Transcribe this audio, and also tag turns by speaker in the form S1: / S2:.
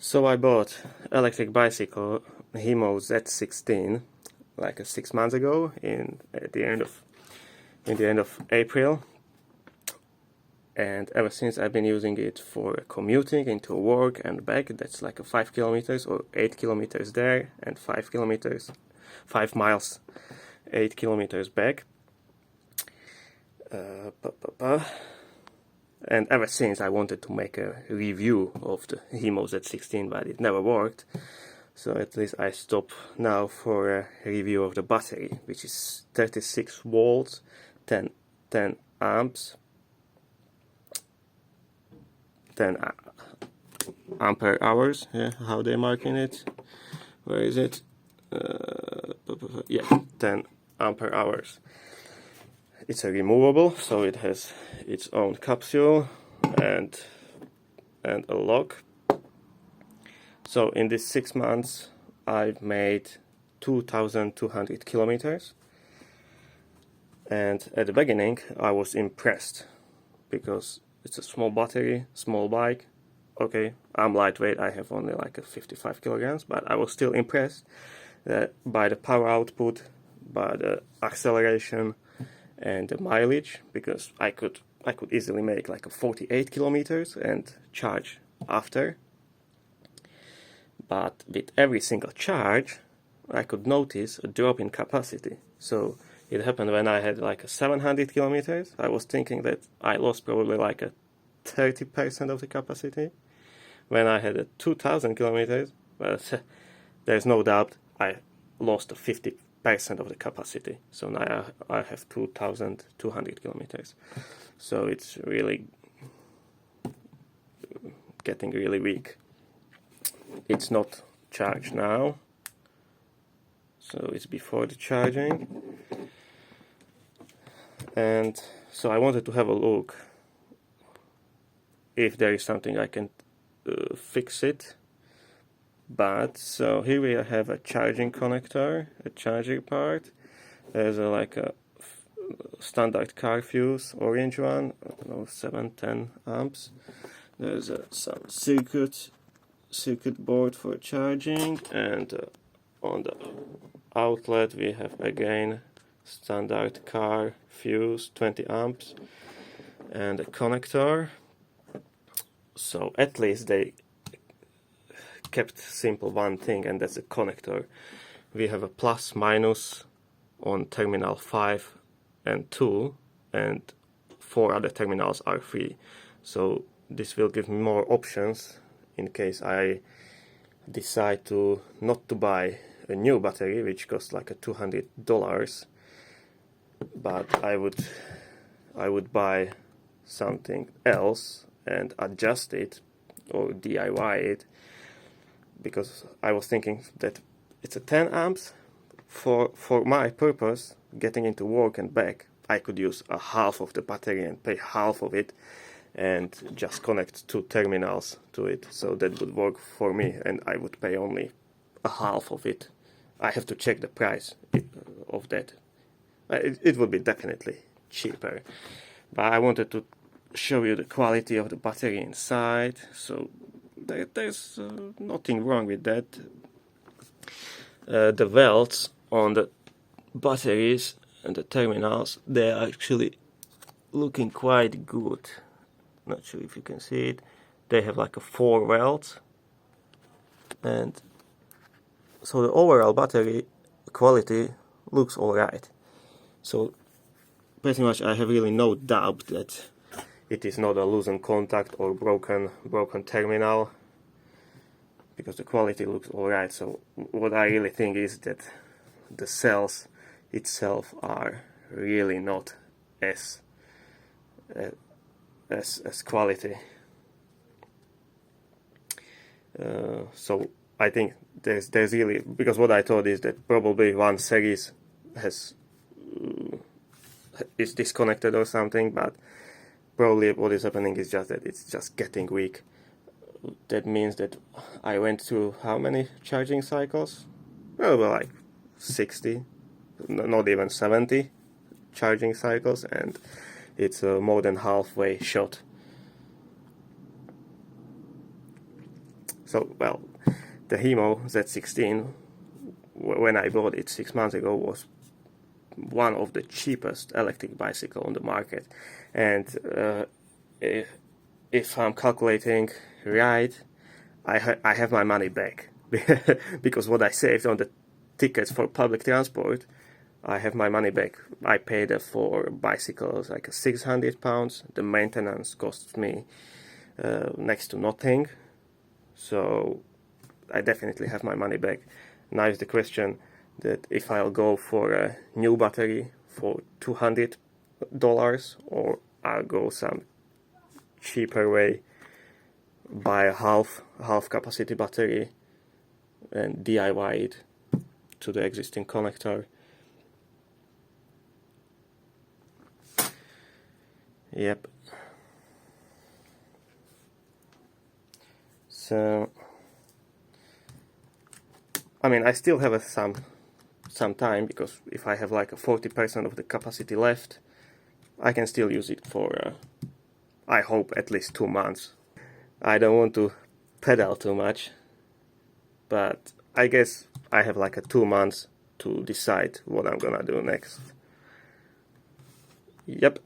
S1: So I bought electric bicycle Himo z16 like 6 months ago at the end of April, and ever since I've been using it for commuting into work and back. That's like 5 kilometers or 8 kilometers there and 5 miles, 8 kilometers back. And ever since I wanted to make a review of the Himoz z16, but it never worked. So at least I stop now for a review of the battery, which is 36 volts, 10 amps, 10 ampere hours. Yeah, how they marking it? Where is it? Yeah, 10 ampere hours. It's a removable, so it has its own capsule and a lock. So in these 6 months, I've made 2,200 kilometers. And at the beginning, I was impressed because it's a small battery, small bike. Okay, I'm lightweight, I have only like 55 kilograms, but I was still impressed by the power output, by the acceleration and the mileage, because I could easily make like 48 kilometers and charge after. But with every single charge, I could notice a drop in capacity. So it happened when I had like 700 kilometers. I was thinking that I lost probably like 30% of the capacity. When I had 2,000 kilometers, but there's no doubt I lost 50% of the capacity. So now I have 2,200 kilometers. So it's really getting really weak. It's not charged now, so it's before the charging. And so I wanted to have a look if there is something I can fix it. But so here we have a charging connector, a charging part. There's like a standard car fuse, orange one, 7-10 amps. There's some circuit board for charging, and on the outlet we have again standard car fuse, 20 amps, and a connector. So at least they kept simple one thing, and that's a connector. We have a plus minus on terminal 5 and 2, and 4 other terminals are free. So this will give me more options in case I decide not to buy a new battery, which costs like $200, but I would buy something else and adjust it or DIY it, because I was thinking that it's 10 amps for my purpose, getting into work and back. I could use a half of the battery and pay half of it and just connect 2 terminals to it, so that would work for me, and I would pay only a half of it. I have to check the price of that. It would be definitely cheaper, but I wanted to show you the quality of the battery inside. So there's nothing wrong with that. The welds on the batteries and the terminals, they are actually looking quite good. Not sure if you can see it. They have like 4 welds, and so the overall battery quality looks alright. So pretty much I have really no doubt that it is not a loosened contact or broken terminal, because the quality looks alright. So what I really think is that the cells itself are really not as quality. So I think there's really, because what I thought is that probably one series is disconnected or something, but probably what is happening is just that it's just getting weak. That means that I went through how many charging cycles? Well, like 60, not even 70 charging cycles, and it's more than halfway shot. So, well, the Himo z16, when I bought it 6 months ago, was one of the cheapest electric bicycle on the market. And if I'm calculating right, I have my money back. Because what I saved on the tickets for public transport, I have my money back. I paid for bicycles like £600. The maintenance cost me next to nothing. So I definitely have my money back. Now is the question that if I'll go for a new battery for $200, or I'll go some cheaper way, buy a half capacity battery and DIY it to the existing connector. Yep. So, I mean, I still have some time, because if I have like a 40% of the capacity left, I can still use it for, I hope, at least 2 months. I don't want to pedal too much, but I guess I have like 2 months to decide what I'm gonna do next. Yep.